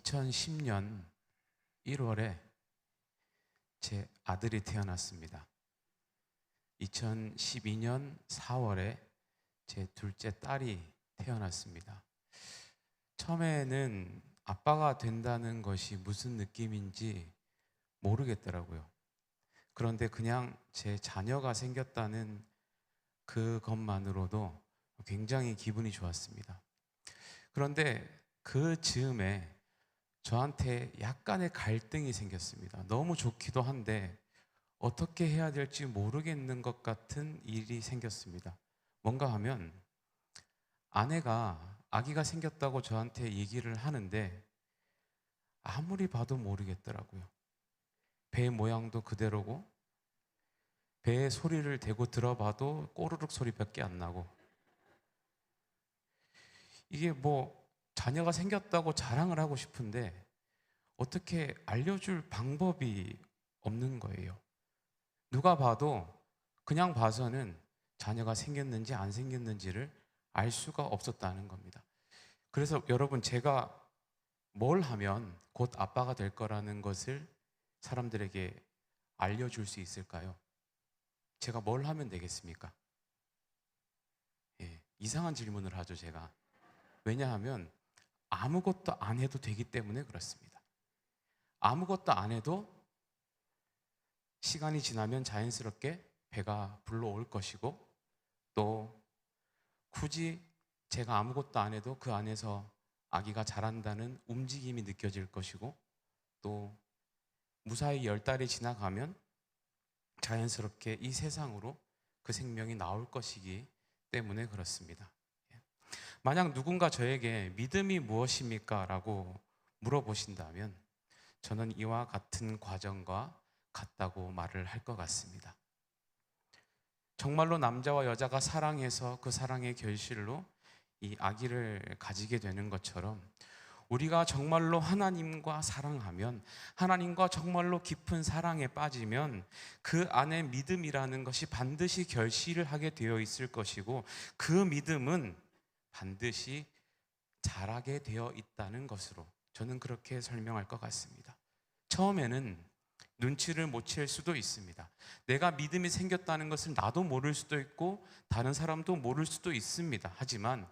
2010년 1월에 제 아들이 태어났습니다. 2012년 4월에 제 둘째 딸이 태어났습니다. 처음에는 아빠가 된다는 것이 무슨 느낌인지 모르겠더라고요. 그런데 그냥 제 자녀가 생겼다는 그것만으로도 굉장히 기분이 좋았습니다. 그런데 그 즈음에 저한테 약간의 갈등이 생겼습니다. 너무 좋기도 한데 어떻게 해야 될지 모르겠는 것 같은 일이 생겼습니다. 뭔가 하면 아내가 아기가 생겼다고 저한테 얘기를 하는데 아무리 봐도 모르겠더라고요. 배 모양도 그대로고 배의 소리를 대고 들어봐도 꼬르륵 소리밖에 안 나고, 이게 자녀가 생겼다고 자랑을 하고 싶은데 어떻게 알려줄 방법이 없는 거예요. 누가 봐도 그냥 봐서는 자녀가 생겼는지 안 생겼는지를 알 수가 없었다는 겁니다. 그래서 여러분, 제가 뭘 하면 곧 아빠가 될 거라는 것을 사람들에게 알려줄 수 있을까요? 제가 뭘 하면 되겠습니까? 이상한 질문을 하죠, 제가. 왜냐하면 아무것도 안 해도 되기 때문에 그렇습니다. 아무것도 안 해도 시간이 지나면 자연스럽게 배가 불러올 것이고, 또 굳이 제가 아무것도 안 해도 그 안에서 아기가 자란다는 움직임이 느껴질 것이고, 또 무사히 10달이 지나가면 자연스럽게 이 세상으로 그 생명이 나올 것이기 때문에 그렇습니다. 만약 누군가 저에게 믿음이 무엇입니까? 라고 물어보신다면 저는 이와 같은 과정과 같다고 말을 할 것 같습니다. 정말로 남자와 여자가 사랑해서 그 사랑의 결실로 이 아기를 가지게 되는 것처럼, 우리가 정말로 하나님과 사랑하면, 하나님과 정말로 깊은 사랑에 빠지면 그 안에 믿음이라는 것이 반드시 결실을 하게 되어 있을 것이고, 그 믿음은 반드시 자라게 되어 있다는 것으로 저는 그렇게 설명할 것 같습니다. 처음에는 눈치를 못 챌 수도 있습니다. 내가 믿음이 생겼다는 것을 나도 모를 수도 있고 다른 사람도 모를 수도 있습니다. 하지만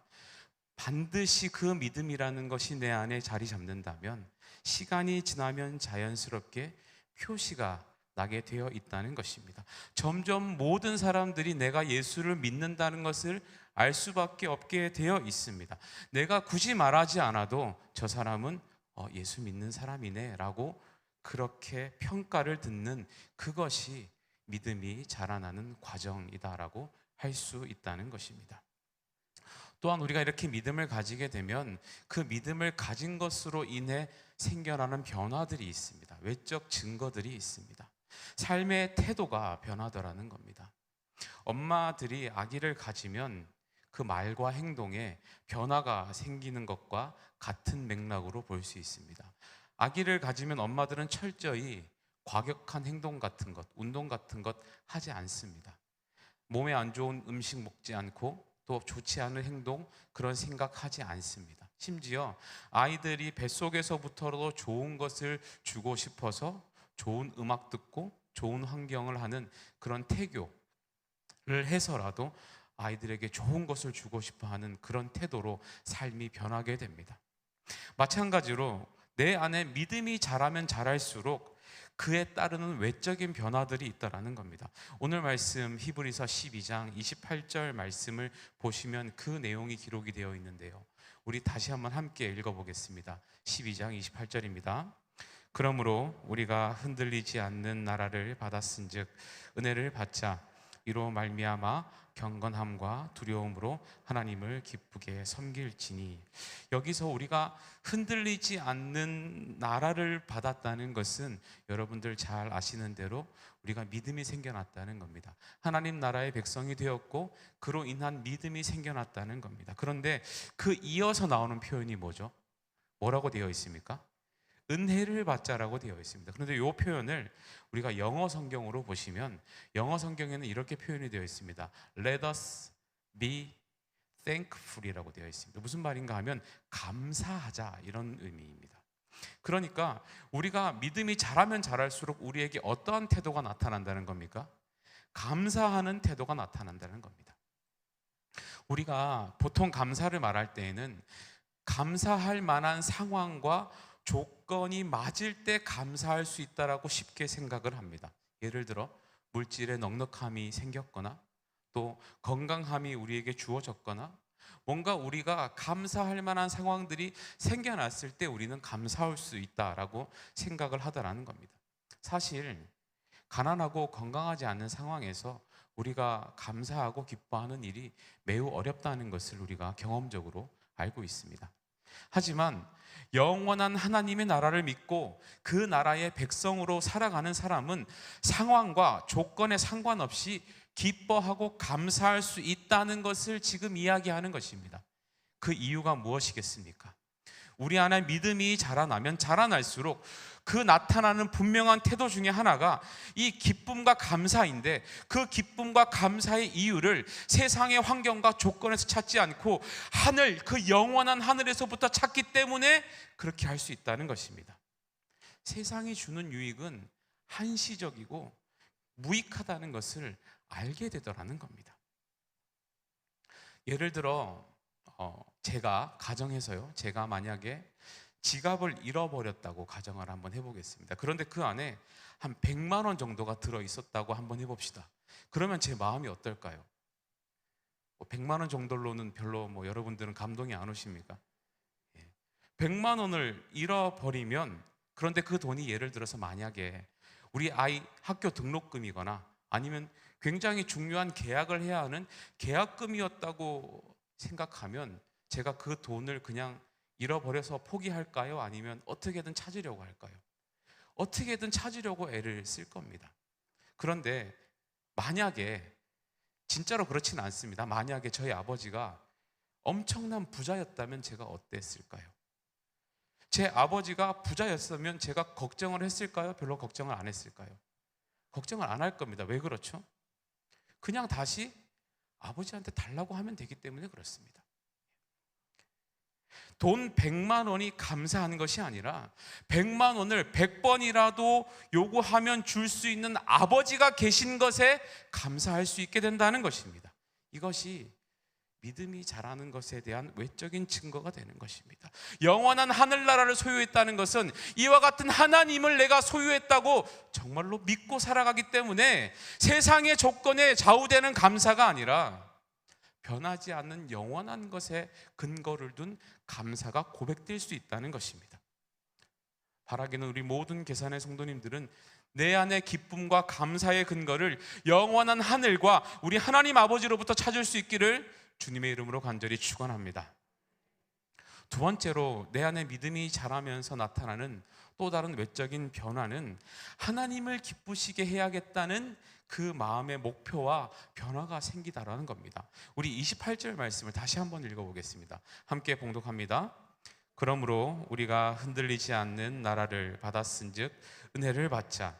반드시 그 믿음이라는 것이 내 안에 자리 잡는다면 시간이 지나면 자연스럽게 표시가 나게 되어 있다는 것입니다. 점점 모든 사람들이 내가 예수를 믿는다는 것을 알 수밖에 없게 되어 있습니다. 내가 굳이 말하지 않아도 저 사람은 예수 믿는 사람이네 라고 그렇게 평가를 듣는, 그것이 믿음이 자라나는 과정이다라고 할 수 있다는 것입니다. 또한 우리가 이렇게 믿음을 가지게 되면 그 믿음을 가진 것으로 인해 생겨나는 변화들이 있습니다. 외적 증거들이 있습니다. 삶의 태도가 변하더라는 겁니다. 엄마들이 아기를 가지면 그 말과 행동에 변화가 생기는 것과 같은 맥락으로 볼 수 있습니다. 아기를 가지면 엄마들은 철저히 과격한 행동 같은 것, 운동 같은 것 하지 않습니다. 몸에 안 좋은 음식 먹지 않고 또 좋지 않은 행동, 그런 생각하지 않습니다. 심지어 아이들이 뱃속에서부터도 좋은 것을 주고 싶어서 좋은 음악 듣고 좋은 환경을 하는 그런 태교를 해서라도 아이들에게 좋은 것을 주고 싶어 하는 그런 태도로 삶이 변하게 됩니다. 마찬가지로 내 안에 믿음이 자라면 자랄수록 그에 따르는 외적인 변화들이 있다라는 겁니다. 오늘 말씀 히브리서 12장 28절 말씀을 보시면 그 내용이 기록이 되어 있는데요. 우리 다시 한번 함께 읽어보겠습니다. 12장 28절입니다. 그러므로 우리가 흔들리지 않는 나라를 받았은즉 은혜를 받자 이로 말미암아 경건함과 두려움으로 하나님을 기쁘게 섬길지니. 여기서 우리가 흔들리지 않는 나라를 받았다는 것은 여러분들 잘 아시는 대로 우리가 믿음이 생겨났다는 겁니다. 하나님 나라의 백성이 되었고 그로 인한 믿음이 생겨났다는 겁니다. 그런데 그 이어서 나오는 표현이 뭐죠? 뭐라고 되어 있습니까? 은혜를 받자라고 되어 있습니다. 그런데 이 표현을 우리가 영어 성경으로 보시면 영어 성경에는 이렇게 표현이 되어 있습니다. Let us be thankful이라고 되어 있습니다. 무슨 말인가 하면 감사하자, 이런 의미입니다. 그러니까 우리가 믿음이 자라면 자랄수록 우리에게 어떠한 태도가 나타난다는 겁니까? 감사하는 태도가 나타난다는 겁니다. 우리가 보통 감사를 말할 때에는 감사할 만한 상황과 조건이 맞을 때 감사할 수 있다라고 쉽게 생각을 합니다. 예를 들어 물질의 넉넉함이 생겼거나 또 건강함이 우리에게 주어졌거나 뭔가 우리가 감사할 만한 상황들이 생겨났을 때 우리는 감사할 수 있다라고 생각을 하더라는 겁니다. 사실 가난하고 건강하지 않은 상황에서 우리가 감사하고 기뻐하는 일이 매우 어렵다는 것을 우리가 경험적으로 알고 있습니다. 하지만 영원한 하나님의 나라를 믿고 그 나라의 백성으로 살아가는 사람은 상황과 조건에 상관없이 기뻐하고 감사할 수 있다는 것을 지금 이야기하는 것입니다. 그 이유가 무엇이겠습니까? 우리 안에 믿음이 자라나면 자라날수록 그 나타나는 분명한 태도 중에 하나가 이 기쁨과 감사인데, 그 기쁨과 감사의 이유를 세상의 환경과 조건에서 찾지 않고 하늘, 그 영원한 하늘에서부터 찾기 때문에 그렇게 할 수 있다는 것입니다. 세상이 주는 유익은 한시적이고 무익하다는 것을 알게 되더라는 겁니다. 예를 들어 제가 가정해서요, 제가 만약에 지갑을 잃어버렸다고 가정을 한번 해보겠습니다. 그런데 그 안에 한 100만 원 정도가 들어있었다고 한번 해봅시다. 그러면 제 마음이 어떨까요? 100만 원 정도로는 별로 여러분들은 감동이 안 오십니까? 100만 원을 잃어버리면, 그런데 그 돈이 예를 들어서 만약에 우리 아이 학교 등록금이거나 아니면 굉장히 중요한 계약을 해야 하는 계약금이었다고 생각하면 제가 그 돈을 그냥 잃어버려서 포기할까요? 아니면 어떻게든 찾으려고 할까요? 어떻게든 찾으려고 애를 쓸 겁니다. 그런데 만약에, 진짜로 그렇지는 않습니다. 만약에 저희 아버지가 엄청난 부자였다면 제가 어땠을까요? 제 아버지가 부자였으면 제가 걱정을 했을까요? 별로 걱정을 안 했을까요? 걱정을 안 할 겁니다. 왜 그렇죠? 그냥 다시 아버지한테 달라고 하면 되기 때문에 그렇습니다. 돈 100만 원이 감사하는 것이 아니라 100만 원을 100번이라도 요구하면 줄 수 있는 아버지가 계신 것에 감사할 수 있게 된다는 것입니다. 이것이 믿음이 자라는 것에 대한 외적인 증거가 되는 것입니다. 영원한 하늘나라를 소유했다는 것은 이와 같은 하나님을 내가 소유했다고 정말로 믿고 살아가기 때문에 세상의 조건에 좌우되는 감사가 아니라 변하지 않는 영원한 것에 근거를 둔 감사가 고백될 수 있다는 것입니다. 바라기는 우리 모든 계산의 성도님들은 내 안의 기쁨과 감사의 근거를 영원한 하늘과 우리 하나님 아버지로부터 찾을 수 있기를 주님의 이름으로 간절히 축원합니다. 두 번째로 내 안에 믿음이 자라면서 나타나는 또 다른 외적인 변화는 하나님을 기쁘시게 해야겠다는 그 마음의 목표와 변화가 생기다라는 겁니다. 우리 28절 말씀을 다시 한번 읽어보겠습니다. 함께 봉독합니다. 그러므로 우리가 흔들리지 않는 나라를 받았은즉 은혜를 받자.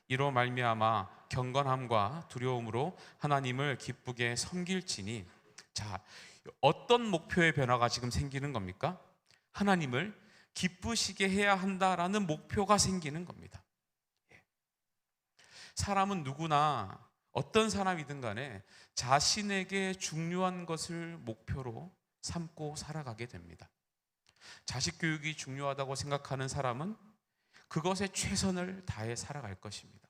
이로 말미암아 경건함과 두려움으로 하나님을 기쁘게 섬길지니. 자, 어떤 목표의 변화가 지금 생기는 겁니까? 하나님을 기쁘시게 해야 한다라는 목표가 생기는 겁니다. 사람은 누구나 어떤 사람이든 간에 자신에게 중요한 것을 목표로 삼고 살아가게 됩니다. 자식 교육이 중요하다고 생각하는 사람은 그것에 최선을 다해 살아갈 것입니다.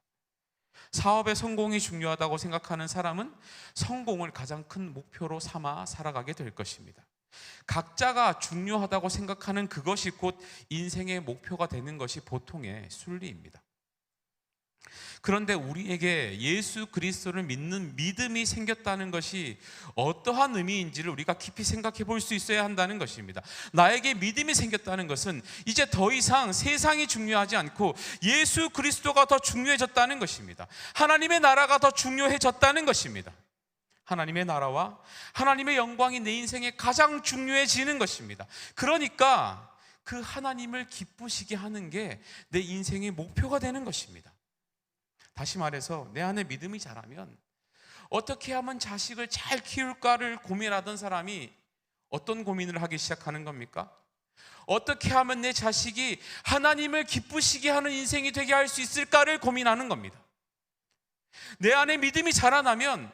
사업의 성공이 중요하다고 생각하는 사람은 성공을 가장 큰 목표로 삼아 살아가게 될 것입니다. 각자가 중요하다고 생각하는 그것이 곧 인생의 목표가 되는 것이 보통의 순리입니다. 그런데 우리에게 예수 그리스도를 믿는 믿음이 생겼다는 것이 어떠한 의미인지를 우리가 깊이 생각해 볼 수 있어야 한다는 것입니다. 나에게 믿음이 생겼다는 것은 이제 더 이상 세상이 중요하지 않고 예수 그리스도가 더 중요해졌다는 것입니다. 하나님의 나라가 더 중요해졌다는 것입니다. 하나님의 나라와 하나님의 영광이 내 인생에 가장 중요해지는 것입니다. 그러니까 그 하나님을 기쁘시게 하는 게 내 인생의 목표가 되는 것입니다. 다시 말해서 내 안에 믿음이 자라면 어떻게 하면 자식을 잘 키울까를 고민하던 사람이 어떤 고민을 하기 시작하는 겁니까? 어떻게 하면 내 자식이 하나님을 기쁘시게 하는 인생이 되게 할 수 있을까를 고민하는 겁니다. 내 안에 믿음이 자라나면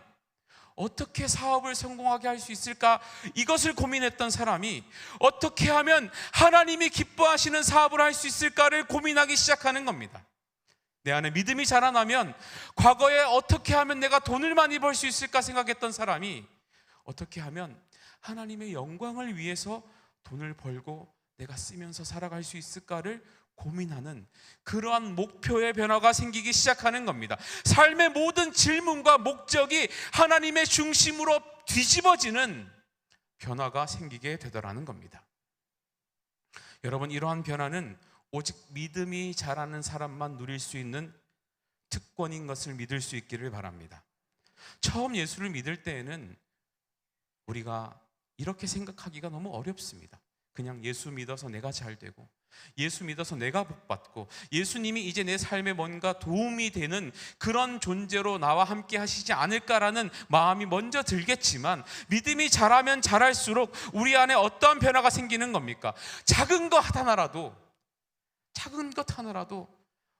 어떻게 사업을 성공하게 할 수 있을까, 이것을 고민했던 사람이 어떻게 하면 하나님이 기뻐하시는 사업을 할 수 있을까를 고민하기 시작하는 겁니다. 내 안에 믿음이 자라나면 과거에 어떻게 하면 내가 돈을 많이 벌 수 있을까 생각했던 사람이 어떻게 하면 하나님의 영광을 위해서 돈을 벌고 내가 쓰면서 살아갈 수 있을까를 고민하는 그러한 목표의 변화가 생기기 시작하는 겁니다. 삶의 모든 질문과 목적이 하나님의 중심으로 뒤집어지는 변화가 생기게 되더라는 겁니다. 여러분, 이러한 변화는 오직 믿음이 자라는 사람만 누릴 수 있는 특권인 것을 믿을 수 있기를 바랍니다. 처음 예수를 믿을 때에는 우리가 이렇게 생각하기가 너무 어렵습니다. 그냥 예수 믿어서 내가 잘 되고, 예수 믿어서 내가 복받고, 예수님이 이제 내 삶에 뭔가 도움이 되는 그런 존재로 나와 함께 하시지 않을까라는 마음이 먼저 들겠지만, 믿음이 자라면 자랄수록 우리 안에 어떠한 변화가 생기는 겁니까? 작은 것 하나라도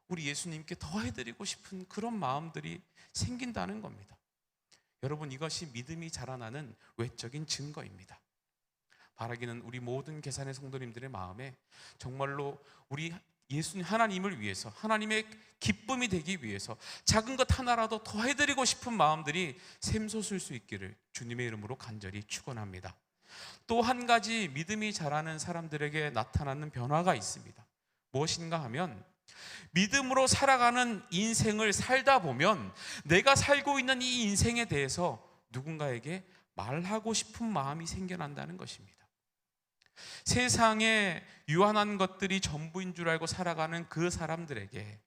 우리 예수님께 더 해드리고 싶은 그런 마음들이 생긴다는 겁니다. 여러분, 이것이 믿음이 자라나는 외적인 증거입니다. 바라기는 우리 모든 계산의 성도님들의 마음에 정말로 우리 예수님 하나님을 위해서, 하나님의 기쁨이 되기 위해서 작은 것 하나라도 더 해드리고 싶은 마음들이 샘솟을 수 있기를 주님의 이름으로 간절히 축원합니다. 또 한 가지 믿음이 자라는 사람들에게 나타나는 변화가 있습니다. 무엇인가 하면, 믿음으로 살아가는 인생을 살다 보면 내가 살고 있는 이 인생에 대해서 누군가에게 말하고 싶은 마음이 생겨난다는 것입니다. 세상에 유한한 것들이 전부인 줄 알고 살아가는 그 사람들에게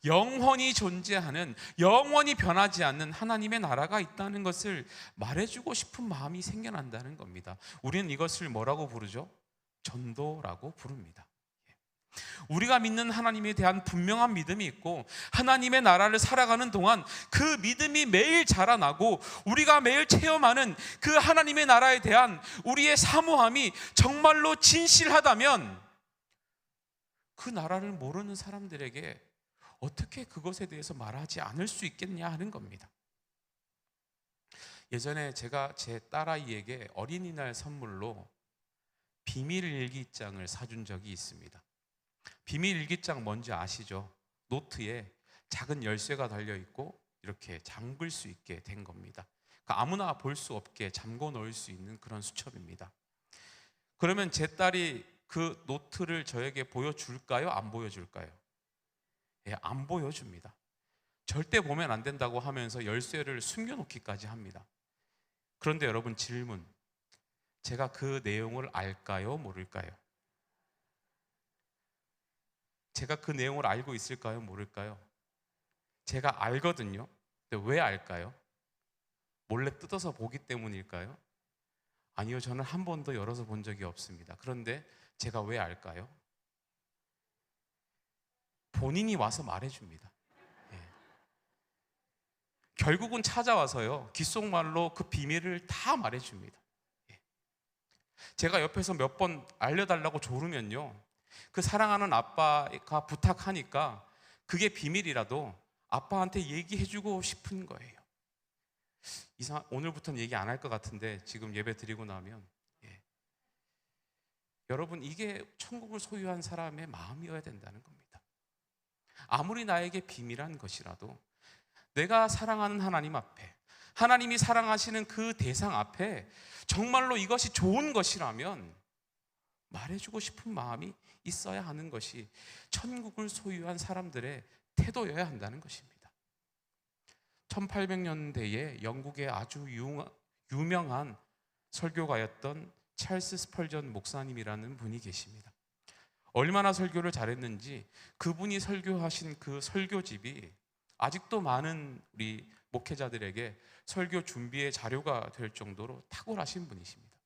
영원히 존재하는, 영원히 변하지 않는 하나님의 나라가 있다는 것을 말해주고 싶은 마음이 생겨난다는 겁니다. 우리는 이것을 뭐라고 부르죠? 전도라고 부릅니다. 우리가 믿는 하나님에 대한 분명한 믿음이 있고, 하나님의 나라를 살아가는 동안 그 믿음이 매일 자라나고, 우리가 매일 체험하는 그 하나님의 나라에 대한 우리의 사모함이 정말로 진실하다면, 그 나라를 모르는 사람들에게 어떻게 그것에 대해서 말하지 않을 수 있겠냐 하는 겁니다. 예전에 제가 제 딸아이에게 어린이날 선물로 비밀일기장을 사준 적이 있습니다. 비밀일기장 뭔지 아시죠? 노트에 작은 열쇠가 달려있고 이렇게 잠글 수 있게 된 겁니다. 그러니까 아무나 볼 수 없게 잠궈 놓을 수 있는 그런 수첩입니다. 그러면 제 딸이 그 노트를 저에게 보여줄까요? 안 보여줄까요? 예, 안 보여줍니다. 절대 보면 안 된다고 하면서 열쇠를 숨겨놓기까지 합니다. 그런데 여러분, 질문, 제가 그 내용을 알까요? 모를까요? 제가 그 내용을 알고 있을까요? 모를까요? 제가 알거든요. 근데 왜 알까요? 몰래 뜯어서 보기 때문일까요? 아니요, 저는 한 번도 열어서 본 적이 없습니다. 그런데 제가 왜 알까요? 본인이 와서 말해줍니다. 예. 결국은 찾아와서요, 귓속말로 그 비밀을 다 말해줍니다. 예. 제가 옆에서 몇 번 알려달라고 조르면요, 그 사랑하는 아빠가 부탁하니까 그게 비밀이라도 아빠한테 얘기해주고 싶은 거예요. 오늘부터는 얘기 안 할 것 같은데 지금 예배 드리고 나면, 예. 여러분, 이게 천국을 소유한 사람의 마음이어야 된다는 겁니다. 아무리 나에게 비밀한 것이라도 내가 사랑하는 하나님 앞에, 하나님이 사랑하시는 그 대상 앞에 정말로 이것이 좋은 것이라면 말해주고 싶은 마음이 있어야 하는 것이 천국을 소유한 사람들의 태도여야 한다는 것입니다. 1800년대에 영국의 아주 유명한 설교가였던 찰스 스펄전 목사님이라는 분이 계십니다. 얼마나 설교를 잘했는지 그분이 설교하신 그 설교집이 아직도 많은 우리 목회자들에게 설교 준비의 자료가 될 정도로 탁월하신 분이십니다.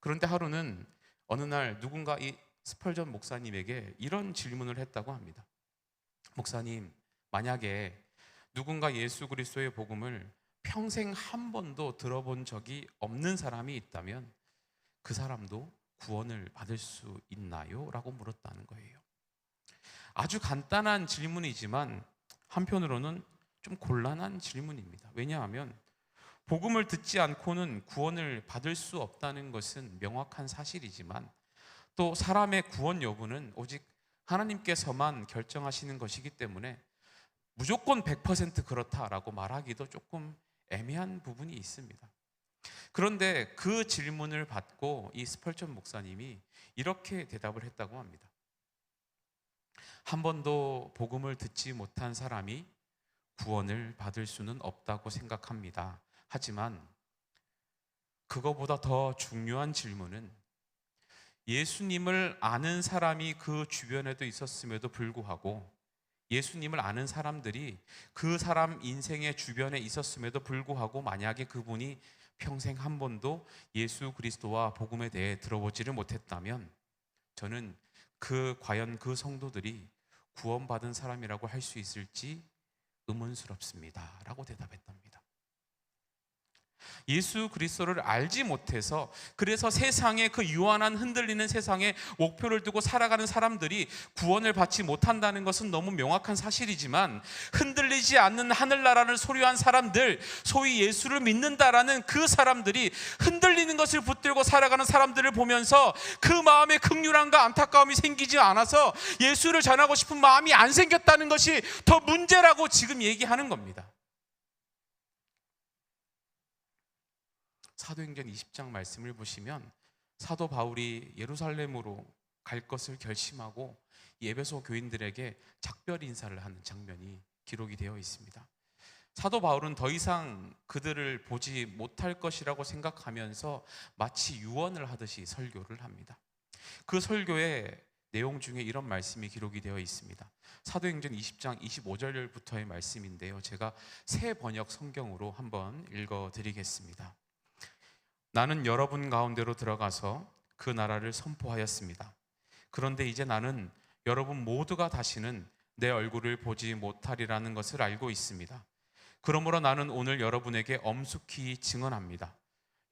그런데 하루는 어느 날 누군가 이 스펄전 목사님에게 이런 질문을 했다고 합니다. 목사님, 만약에 누군가 예수 그리스도의 복음을 평생 한 번도 들어본 적이 없는 사람이 있다면 그 사람도 구원을 받을 수 있나요? 라고 물었다는 거예요. 아주 간단한 질문이지만 한편으로는 좀 곤란한 질문입니다. 왜냐하면 복음을 듣지 않고는 구원을 받을 수 없다는 것은 명확한 사실이지만, 또 사람의 구원 여부는 오직 하나님께서만 결정하시는 것이기 때문에 무조건 100% 그렇다라고 말하기도 조금 애매한 부분이 있습니다. 그런데 그 질문을 받고 이 스펄전 목사님이 이렇게 대답을 했다고 합니다. 한 번도 복음을 듣지 못한 사람이 구원을 받을 수는 없다고 생각합니다. 하지만 그거보다 더 중요한 질문은, 예수님을 아는 사람이 그 주변에도 있었음에도 불구하고, 예수님을 아는 사람들이 그 사람 인생의 주변에 있었음에도 불구하고 만약에 그분이 평생 한 번도 예수 그리스도와 복음에 대해 들어보지를 못했다면, 저는 과연 그 성도들이 구원받은 사람이라고 할 수 있을지 의문스럽습니다 라고 대답했답니다. 예수 그리스도를 알지 못해서, 그래서 세상에, 그 유한한 흔들리는 세상에 목표를 두고 살아가는 사람들이 구원을 받지 못한다는 것은 너무 명확한 사실이지만, 흔들리지 않는 하늘나라를 소유한 사람들, 소위 예수를 믿는다라는 그 사람들이 흔들리는 것을 붙들고 살아가는 사람들을 보면서 그 마음에 긍휼함과 안타까움이 생기지 않아서 예수를 전하고 싶은 마음이 안 생겼다는 것이 더 문제라고 지금 얘기하는 겁니다. 사도행전 20장 말씀을 보시면 사도 바울이 예루살렘으로 갈 것을 결심하고 에베소 교인들에게 작별 인사를 하는 장면이 기록이 되어 있습니다. 사도 바울은 더 이상 그들을 보지 못할 것이라고 생각하면서 마치 유언을 하듯이 설교를 합니다. 그 설교의 내용 중에 이런 말씀이 기록이 되어 있습니다. 사도행전 20장 25절부터의 말씀인데요, 제가 새 번역 성경으로 한번 읽어드리겠습니다. 나는 여러분 가운데로 들어가서 그 나라를 선포하였습니다. 그런데 이제 나는 여러분 모두가 다시는 내 얼굴을 보지 못하리라는 것을 알고 있습니다. 그러므로 나는 오늘 여러분에게 엄숙히 증언합니다.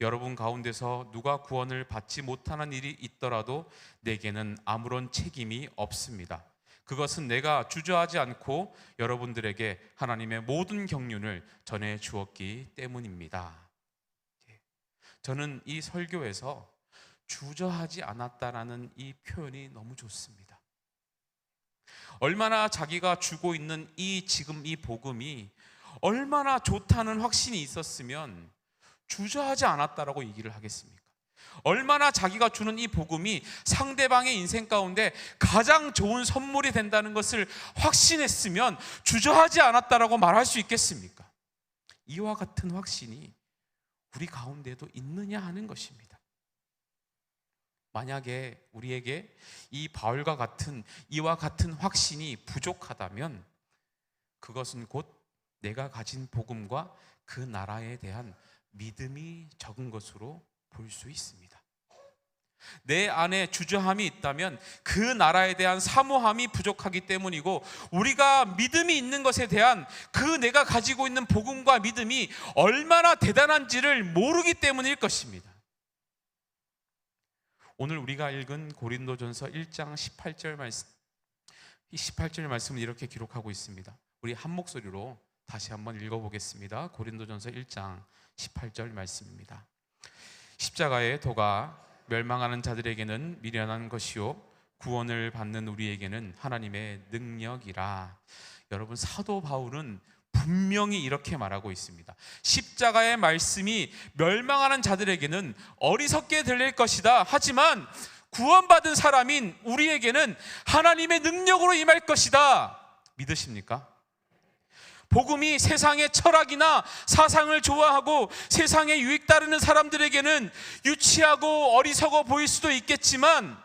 여러분 가운데서 누가 구원을 받지 못하는 일이 있더라도 내게는 아무런 책임이 없습니다. 그것은 내가 주저하지 않고 여러분들에게 하나님의 모든 경륜을 전해 주었기 때문입니다. 저는 이 설교에서 주저하지 않았다라는 이 표현이 너무 좋습니다. 얼마나 자기가 주고 있는 지금 이 복음이 얼마나 좋다는 확신이 있었으면 주저하지 않았다라고 얘기를 하겠습니까? 얼마나 자기가 주는 이 복음이 상대방의 인생 가운데 가장 좋은 선물이 된다는 것을 확신했으면 주저하지 않았다라고 말할 수 있겠습니까? 이와 같은 확신이 우리 가운데도 있느냐 하는 것입니다. 만약에 우리에게 이 바울과 같은 이와 같은 확신이 부족하다면 그것은 곧 내가 가진 복음과 그 나라에 대한 믿음이 적은 것으로 볼 수 있습니다. 내 안에 주저함이 있다면 그 나라에 대한 사모함이 부족하기 때문이고, 우리가 믿음이 있는 것에 대한 내가 가지고 있는 복음과 믿음이 얼마나 대단한지를 모르기 때문일 것입니다. 오늘 우리가 읽은 고린도전서 1장 18절 말씀, 이 18절 말씀은 이렇게 기록하고 있습니다. 우리 한 목소리로 다시 한번 읽어보겠습니다. 고린도전서 1장 18절 말씀입니다. 십자가의 도가 멸망하는 자들에게는 미련한 것이요 구원을 받는 우리에게는 하나님의 능력이라. 여러분, 사도 바울은 분명히 이렇게 말하고 있습니다. 십자가의 말씀이 멸망하는 자들에게는 어리석게 들릴 것이다. 하지만 구원받은 사람인 우리에게는 하나님의 능력으로 임할 것이다. 믿으십니까? 복음이 세상의 철학이나 사상을 좋아하고 세상에 유익 따르는 사람들에게는 유치하고 어리석어 보일 수도 있겠지만,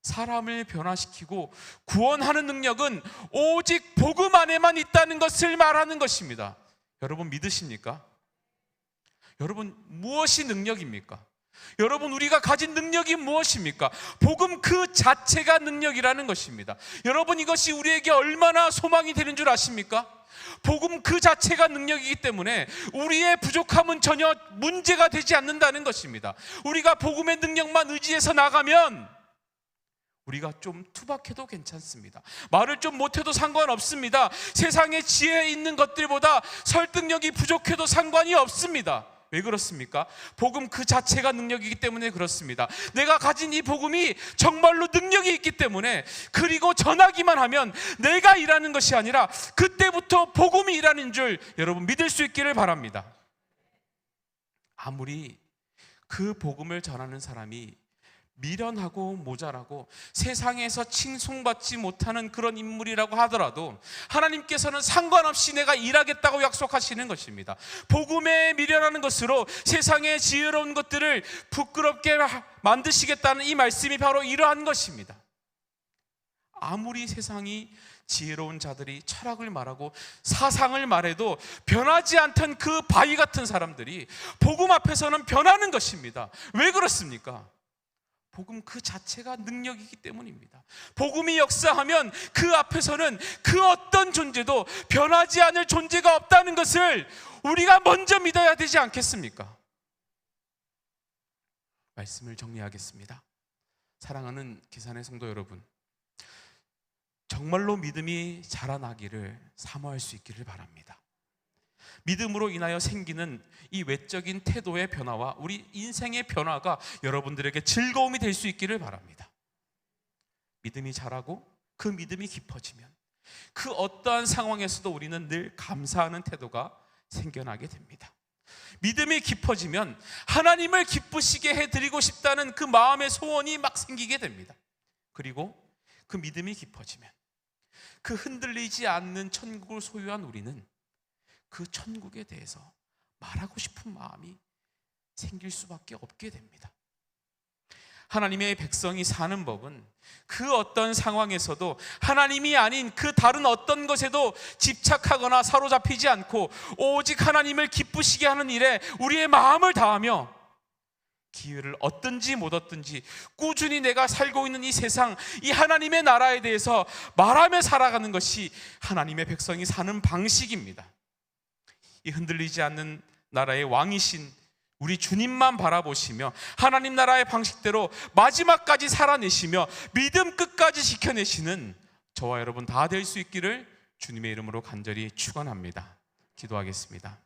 사람을 변화시키고 구원하는 능력은 오직 복음 안에만 있다는 것을 말하는 것입니다. 여러분 믿으십니까? 여러분, 무엇이 능력입니까? 여러분, 우리가 가진 능력이 무엇입니까? 복음 그 자체가 능력이라는 것입니다. 여러분, 이것이 우리에게 얼마나 소망이 되는 줄 아십니까? 복음 그 자체가 능력이기 때문에 우리의 부족함은 전혀 문제가 되지 않는다는 것입니다. 우리가 복음의 능력만 의지해서 나가면 우리가 좀 투박해도 괜찮습니다. 말을 좀 못해도 상관없습니다. 세상의 지혜에 있는 것들보다 설득력이 부족해도 상관이 없습니다. 왜 그렇습니까? 복음 그 자체가 능력이기 때문에 그렇습니다. 내가 가진 이 복음이 정말로 능력이 있기 때문에, 그리고 전하기만 하면 내가 일하는 것이 아니라 그때부터 복음이 일하는 줄 여러분 믿을 수 있기를 바랍니다. 아무리 그 복음을 전하는 사람이 미련하고 모자라고 세상에서 칭송받지 못하는 그런 인물이라고 하더라도 하나님께서는 상관없이 내가 일하겠다고 약속하시는 것입니다. 복음에 미련하는 것으로 세상의 지혜로운 것들을 부끄럽게 만드시겠다는 이 말씀이 바로 이러한 것입니다. 아무리 세상이 지혜로운 자들이 철학을 말하고 사상을 말해도 변하지 않던 그 바위 같은 사람들이 복음 앞에서는 변하는 것입니다. 왜 그렇습니까? 복음 그 자체가 능력이기 때문입니다. 복음이 역사하면 그 앞에서는 그 어떤 존재도 변하지 않을 존재가 없다는 것을 우리가 먼저 믿어야 되지 않겠습니까? 말씀을 정리하겠습니다. 사랑하는 기산의 성도 여러분, 정말로 믿음이 자라나기를 사모할 수 있기를 바랍니다. 믿음으로 인하여 생기는 이 외적인 태도의 변화와 우리 인생의 변화가 여러분들에게 즐거움이 될 수 있기를 바랍니다. 믿음이 자라고 그 믿음이 깊어지면 그 어떠한 상황에서도 우리는 늘 감사하는 태도가 생겨나게 됩니다. 믿음이 깊어지면 하나님을 기쁘시게 해드리고 싶다는 그 마음의 소원이 막 생기게 됩니다. 그리고 그 믿음이 깊어지면 그 흔들리지 않는 천국을 소유한 우리는 그 천국에 대해서 말하고 싶은 마음이 생길 수밖에 없게 됩니다. 하나님의 백성이 사는 법은 그 어떤 상황에서도 하나님이 아닌 그 다른 어떤 것에도 집착하거나 사로잡히지 않고 오직 하나님을 기쁘시게 하는 일에 우리의 마음을 다하며 기회를 얻든지 못 얻든지 꾸준히 내가 살고 있는 이 세상, 이 하나님의 나라에 대해서 말하며 살아가는 것이 하나님의 백성이 사는 방식입니다. 이 흔들리지 않는 나라의 왕이신 우리 주님만 바라보시며 하나님 나라의 방식대로 마지막까지 살아내시며 믿음 끝까지 지켜내시는 저와 여러분 다 될 수 있기를 주님의 이름으로 간절히 축원합니다. 기도하겠습니다.